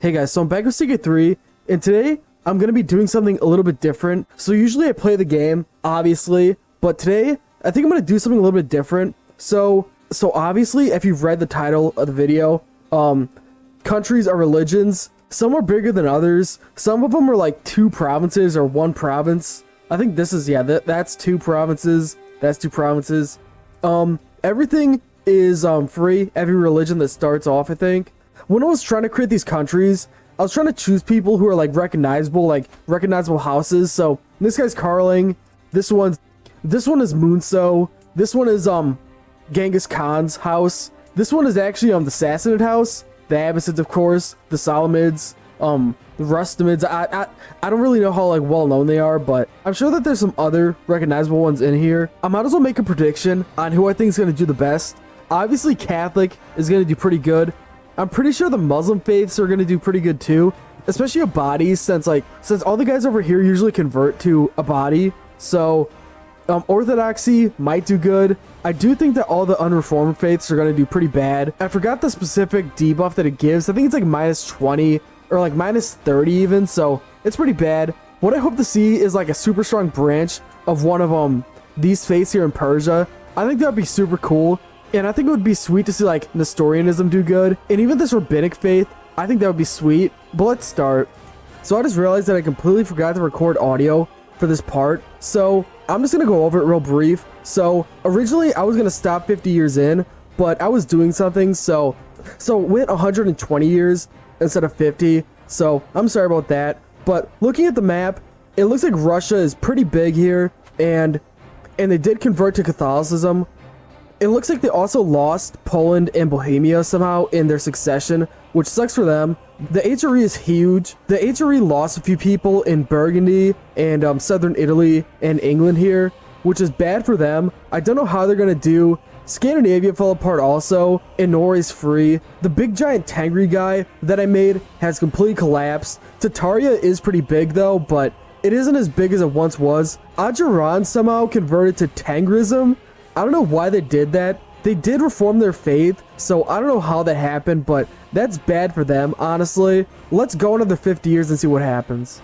Hey guys, so I'm back with CK3, and today I'm going to be doing something a little bit different. So usually I play the game, obviously, but today I think I'm going to do something a little bit different. So obviously, if you've read the title of the video, countries are religions. Some are bigger than others. Some of them are like 2 provinces or 1 province. I think this is, that's 2 provinces. That's 2 provinces. Everything is free. Every religion that starts off, I think. When I was trying to create these countries, I was trying to choose people who are like recognizable houses. So this guy's Carling. This one is Munso. This one is Genghis Khan's house. This one is actually the Sassanid house. The Abbasids, of course. The Salamids. The Rustamids. I don't really know how like well known they are, but I'm sure that there's some other recognizable ones in here. I might as well make a prediction on who I think is going to do the best. Obviously, Catholic is going to do pretty good. I'm pretty sure the Muslim faiths are going to do pretty good too, especially Abadis, since all the guys over here usually convert to Abadi. So Orthodoxy might do good. I do think that all the unreformed faiths are going to do pretty bad. I forgot the specific debuff that it gives. I think it's like -20 or like -30 even, so it's pretty bad. What I hope to see is like a super strong branch of one of these faiths here in Persia. I think that would be super cool. And I think it would be sweet to see like Nestorianism do good. And even this rabbinic faith, I think that would be sweet. But let's start. So I just realized that I completely forgot to record audio for this part. So I'm just going to go over it real brief. So originally I was going to stop 50 years in, but I was doing something. So it went 120 years instead of 50. So I'm sorry about that. But looking at the map, it looks like Russia is pretty big here. And they did convert to Catholicism. It looks like they also lost Poland and Bohemia somehow in their succession, which sucks for them. The HRE is huge. The HRE lost a few people in Burgundy and southern Italy and England here, which is bad for them. I don't know how they're going to do. Scandinavia fell apart also, and Norway's free. The big giant Tengri guy that I made has completely collapsed. Tataria is pretty big though, but it isn't as big as it once was. Ajuran somehow converted to Tengrism. I don't know why they did that. They did reform their faith, so I don't know how that happened, but that's bad for them, honestly. Let's go another 50 years and see what happens.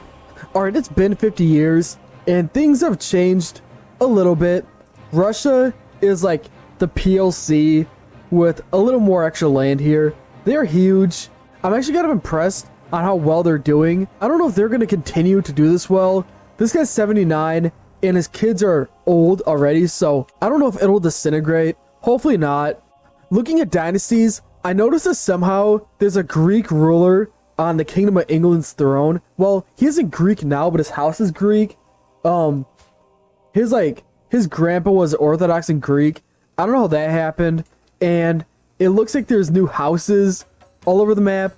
Alright, it's been 50 years, and things have changed a little bit. Russia is like the PLC with a little more extra land here. They're huge. I'm actually kind of impressed on how well they're doing. I don't know if they're going to continue to do this well. This guy's 79. And his kids are old already, so I don't know if it'll disintegrate. Hopefully not. Looking at dynasties, I noticed that somehow there's a Greek ruler on the Kingdom of England's throne. Well, he isn't Greek now, but his house is Greek. His grandpa was Orthodox and Greek. I don't know how that happened. And it looks like there's new houses all over the map.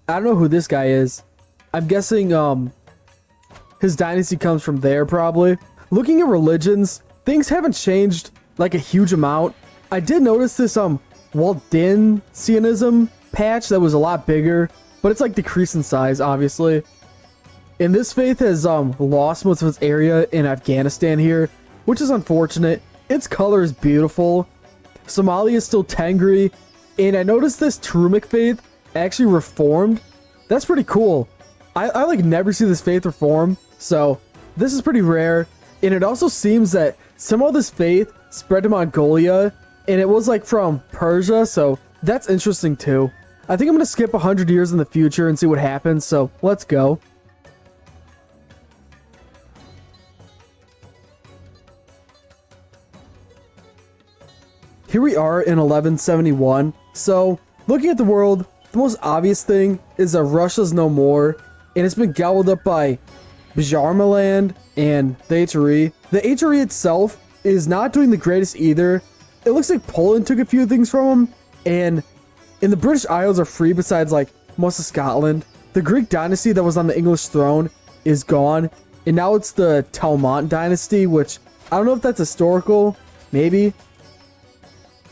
I don't know who this guy is. I'm guessing his dynasty comes from there probably. Looking at religions, things haven't changed like a huge amount. I did notice this Waldensianism patch that was a lot bigger, but it's like decreased in size, obviously. And this faith has lost most of its area in Afghanistan here, which is unfortunate. Its color is beautiful. Somalia is still Tengri, and I noticed this Turumic faith actually reformed. That's pretty cool. I like never see this faith reform, so this is pretty rare. And it also seems that some of this faith spread to Mongolia, and it was like from Persia, so that's interesting too. I think I'm going to skip 100 years in the future and see what happens, so let's go. Here we are in 1171. So, looking at the world, the most obvious thing is that Russia's no more, and it's been gobbled up by Bjarmaland and the HRE. The HRE itself is not doing the greatest either. It looks like Poland took a few things from them, and the British Isles are free besides like most of Scotland. The Greek dynasty that was on the English throne is gone, and now it's the Talmont dynasty, which I don't know if that's historical. Maybe.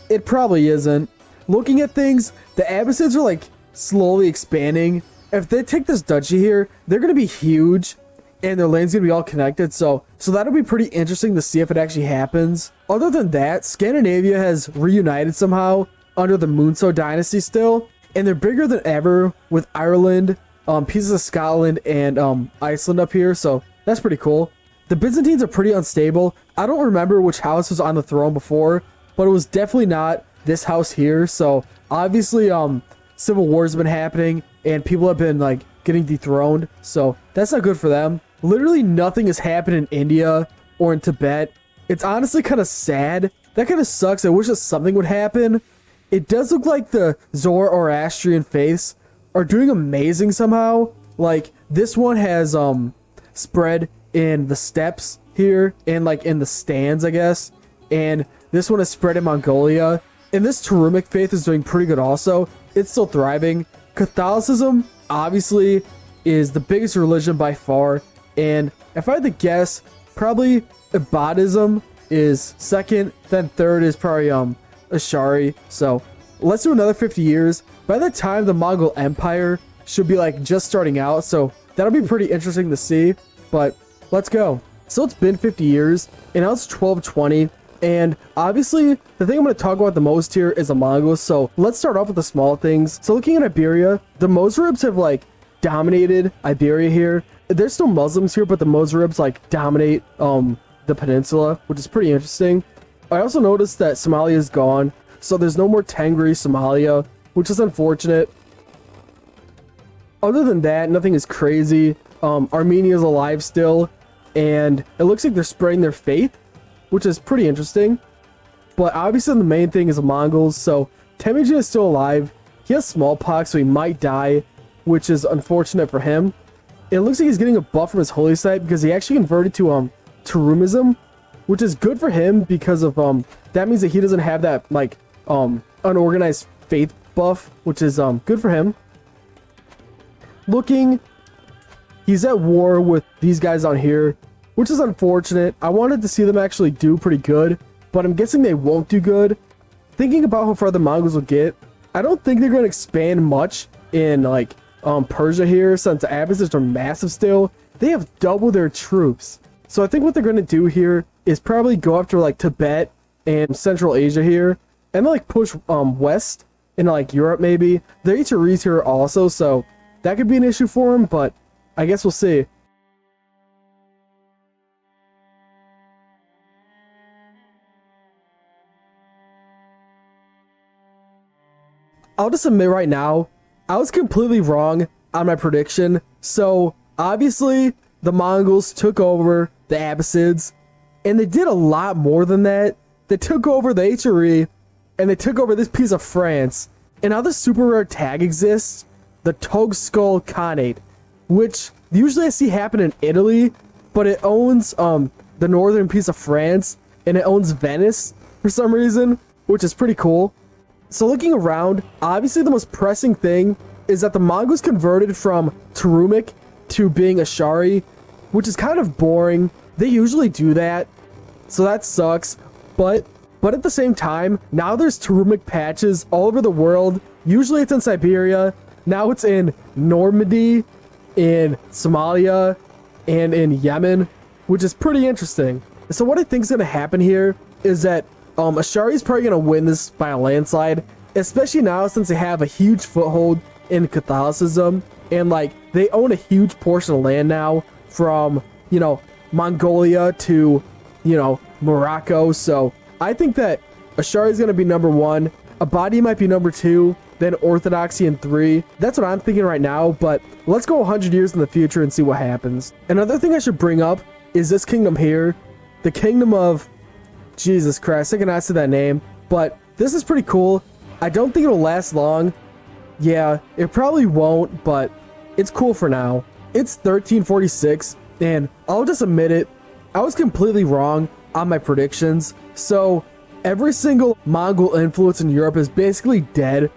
It probably isn't. Looking at things, the Abbasids are like slowly expanding. If they take this duchy here, they're going to be huge. And their lane's gonna be all connected, so that'll be pretty interesting to see if it actually happens. Other than that, Scandinavia has reunited somehow under the Munso dynasty still, and they're bigger than ever with Ireland, pieces of Scotland and Iceland up here, so that's pretty cool. The Byzantines are pretty unstable. I don't remember which house was on the throne before, but it was definitely not this house here. So obviously civil wars have been happening and people have been like getting dethroned, so that's not good for them. Literally nothing has happened in India or in Tibet. It's honestly kind of sad. That kind of sucks. I wish that something would happen. It does look like the Zoroastrian faiths are doing amazing somehow. Like this one has spread in the steppes here and like in the stands, I guess, and this one has spread in Mongolia, and this Tarumic faith is doing pretty good also. It's still thriving. Catholicism obviously is the biggest religion by far, and if I had to guess, probably Ibadism is second, then third is probably Ashari. So let's do another 50 years. By the time the Mongol Empire should be like just starting out, so that'll be pretty interesting to see, but let's go. So it's been 50 years, and now it's 1220, and obviously the thing I'm going to talk about the most here is the Mongols. So let's start off with the small things. So looking at Iberia, the Mozarabs have like dominated Iberia here. There's still Muslims here, but the Mozarabs like dominate the peninsula, which is pretty interesting. I also noticed that Somalia is gone, so there's no more Tengri Somalia, which is unfortunate. Other than that, nothing is crazy. Armenia is alive still, and it looks like they're spreading their faith, which is pretty interesting. But obviously the main thing is the Mongols. So Temujin is still alive. He has smallpox, so he might die, which is unfortunate for him. It looks like he's getting a buff from his holy site because he actually converted to Tarumism, which is good for him because of that means that he doesn't have that like unorganized faith buff, which is good for him. Looking, he's at war with these guys on here, which is unfortunate. I wanted to see them actually do pretty good, but I'm guessing they won't do good. Thinking about how far the Mongols will get, I don't think they're going to expand much in like Persia here, since the Abbasids are massive still. They have double their troops. So I think what they're going to do here is probably go after like Tibet and Central Asia here, and then like push west into like Europe maybe. Their HREs here also, so that could be an issue for them, but I guess we'll see. I'll just admit right now, I was completely wrong on my prediction. So obviously the Mongols took over the Abbasids, and they did a lot more than that. They took over the HRE, and they took over this piece of France. And now the super rare tag exists, the Togskull Khanate, which usually I see happen in Italy, but it owns the northern piece of France, and it owns Venice for some reason, which is pretty cool. So looking around, obviously the most pressing thing is that the Mongols converted from Tarumic to being Ashari, which is kind of boring. They usually do that, so that sucks. But at the same time, now there's Tarumic patches all over the world. Usually it's in Siberia. Now it's in Normandy, in Somalia, and in Yemen, which is pretty interesting. So what I think is going to happen here is that Ashari is probably going to win this by a landslide, especially now since they have a huge foothold in Catholicism, and like they own a huge portion of land now from, you know, Mongolia to, you know, Morocco. So I think that Ashari is going to be number one. Abadi might be number two, then Orthodoxy in three. That's what I'm thinking right now, but let's go 100 years in the future and see what happens. Another thing I should bring up is this kingdom here, the kingdom of Jesus Christ. I cannot say that name, but this is pretty cool. I don't think it'll last long. Yeah, it probably won't, but it's cool for now. It's 1346, and I'll just admit it, I was completely wrong on my predictions. So every single Mongol influence in Europe is basically dead,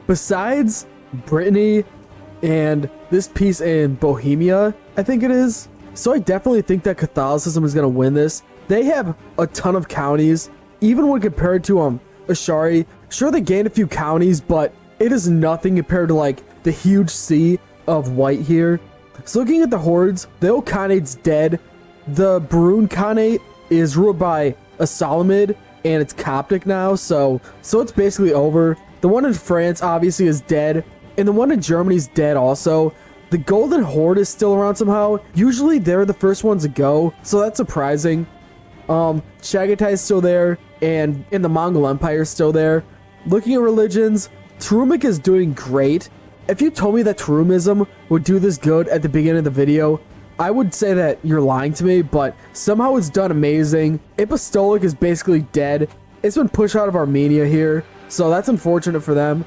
besides Brittany and this piece in Bohemia, I think it is. So I definitely think that Catholicism is going to win this. They have a ton of counties, even when compared to Ashari. Sure, they gained a few counties, but it is nothing compared to like the huge sea of white here. So looking at the hordes, the old Khanate's dead. The Brune Khanate is ruled by a Salamid, and it's Coptic now, so it's basically over. The one in France obviously is dead, and the one in Germany is dead also. The Golden Horde is still around somehow. Usually they're the first ones to go, so that's surprising. Chagatai is still there, and the Mongol Empire is still there. Looking at religions, Turumic is doing great. If you told me that Turumism would do this good at the beginning of the video, I would say that you're lying to me, but somehow it's done amazing. Apostolic is basically dead. It's been pushed out of Armenia here, so that's unfortunate for them.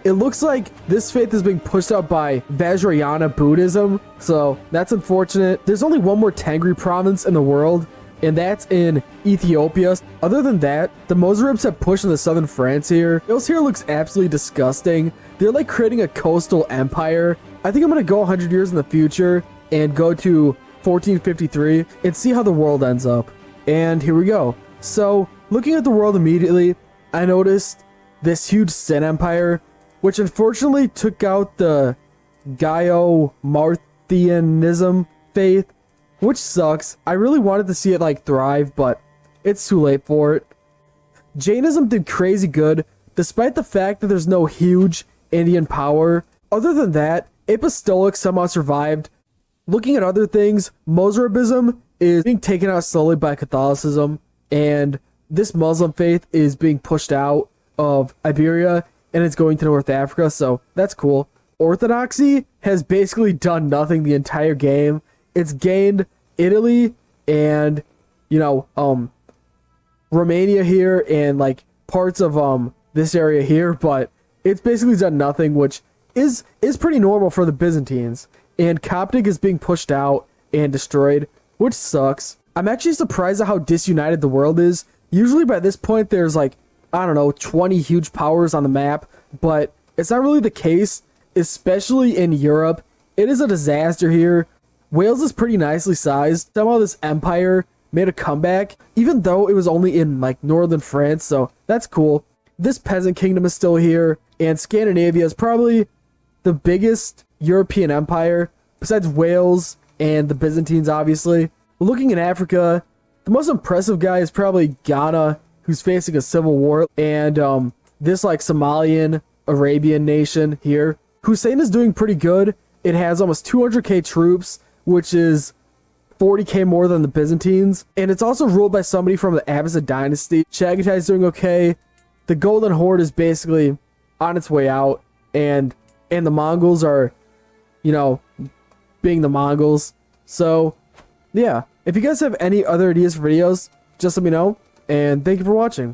It looks like this faith is being pushed out by Vajrayana Buddhism, so that's unfortunate. There's only one more Tengri province in the world, and that's in Ethiopia. Other than that, the Mozarabs have pushed into southern France here. This here looks absolutely disgusting. They're like creating a coastal empire. I think I'm gonna go 100 years in the future and go to 1453 and see how the world ends up. And here we go. So, looking at the world immediately, I noticed this huge Sin Empire, which unfortunately took out the Gyo-Marthianism faith, which sucks. I really wanted to see it like thrive, but it's too late for it. Jainism did crazy good, despite the fact that there's no huge Indian power. Other than that, Apostolic somehow survived. Looking at other things, Mozarabism is being taken out slowly by Catholicism, and this Muslim faith is being pushed out of Iberia, and it's going to North Africa, so that's cool. Orthodoxy has basically done nothing the entire game. It's gained Italy and, Romania here and, like, parts of, this area here, but it's basically done nothing, which is pretty normal for the Byzantines. And Coptic is being pushed out and destroyed, which sucks. I'm actually surprised at how disunited the world is. Usually by this point, there's like, 20 huge powers on the map, but it's not really the case, especially in Europe. It is a disaster here. Wales is pretty nicely sized. Somehow this empire made a comeback, even though it was only in like northern France, so that's cool. This peasant kingdom is still here, and Scandinavia is probably the biggest European empire, besides Wales and the Byzantines, obviously. Looking in Africa, the most impressive guy is probably Ghana, who's facing a civil war, and this like Somalian Arabian nation here. Hussein is doing pretty good. It has almost 200k troops, which is 40k more than the Byzantines, and it's also ruled by somebody from the Abbasid dynasty. Chagatai is doing okay. The Golden Horde is basically on its way out, and the Mongols are, being the Mongols. So, yeah. If you guys have any other ideas for videos, just let me know. And thank you for watching.